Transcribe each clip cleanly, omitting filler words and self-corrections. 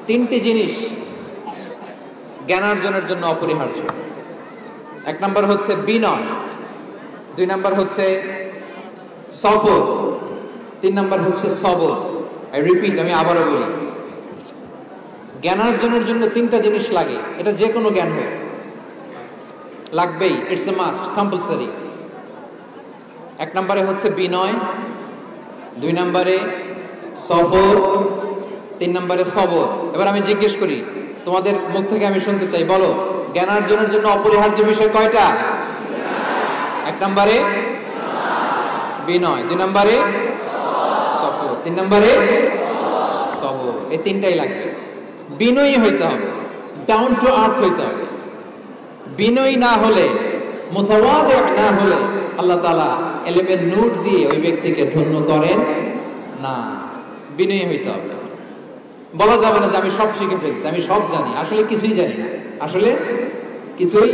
তিনটি জিনিস জ্ঞানার্জনের জন্য অপরিহার্য। এক নম্বর হচ্ছে বিনয়, দুই নম্বর হচ্ছে সফর, তিন নম্বর হচ্ছে সবর। আই রিপিট, আমি আবারও বলি, জ্ঞানার্জনের জন্য তিনটা জিনিস লাগে। এটা যে কোনো জ্ঞান হোক, লাগবেই, ইটস এ মাস্ট, কম্পালসারি। এক নম্বরে হচ্ছে বিনয়, দুই নম্বরে সফর, তিন নম্বরে সবর। এবার আমি জিজ্ঞেস করি, তোমাদের মুখ থেকে আমি শুনতে চাই, বলো জ্ঞানার্জনের জন্য অপরিহার্য বিষয় কয়টা? এক নম্বরে বিনয়, দুই নম্বরে সফর, তিন নম্বরে সবর। এই তিনটাই লাগবে। বিনয়ী হইতে হবে, ডাউন টু আর্থ হইতে হবে। বিনয়ী না হলে, মুতাওয়াদি না হলে আল্লাহ তাআলা এলেমের নূর দিয়ে ওই ব্যক্তিকে ধন্য করেন না। বিনয়ী হইতে হবে। বলা যাবে না যে আমি সব শিখে ফেলছি, আমি সব জানি, আসলে কিছুই জানি না, আসলে কিছুই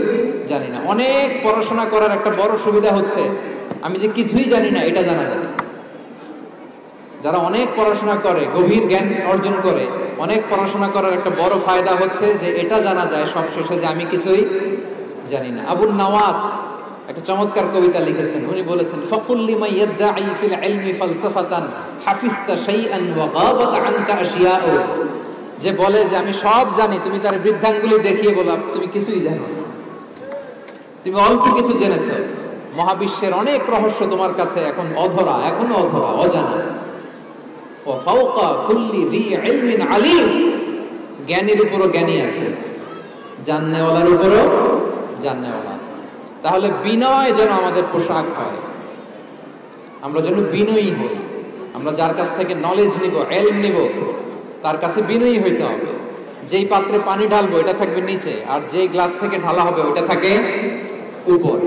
জানি না। অনেক পড়াশোনা করার একটা বড় সুবিধা হচ্ছে আমি যে কিছুই জানি না এটা জানা যায়। যারা অনেক পড়াশোনা করে, গভীর জ্ঞান অর্জন করে, অনেক পড়াশোনা করার একটা বড় ফায়দা হচ্ছে যে এটা জানা যায় সব শেষে যে আমি কিছুই জানি না। আবুল নওয়াস একটা চমৎকার কবিতা লিখেছেন। উনি বলেছেন, ফাকুল লিমান ইয়াদঈ ফিল ইলমি ফালসাফাতান হাফিজতা শাইআন ওয়া গাবাত আনকা আশিয়াউ। যে বলে যে আমি সব জানি, তুমি তার বৃদ্ধাঙ্গুলি দেখিয়ে বলো তুমি কিছুই জানো না, তুমি অল্প কিছু জেনেছো। মহাবিশ্বের অনেক রহস্য তোমার কাছে এখন অধরা, এখনো অধরা, অজানা। ওয়া ফাওকা কুল্লি যী ইলমিন আলীম। জ্ঞানীর উপরও জ্ঞানী আছে, জাননেওয়ালার উপরও জাননেওয়ালা আছে। তাহলে বিনয় যেন আমাদের পোশাক হয়, আমরা যেন বিনয়ী হই। আমরা যার কাছ থেকে নলেজ নিব, ইলম নিব, তার কাছে বিনয়ী হইতে হবে। যেই পাত্রে পানি ঢালবো এটা থাকবে নিচে, আর যেই গ্লাস থেকে ঢালা হবে ওইটা থাকে উপরে।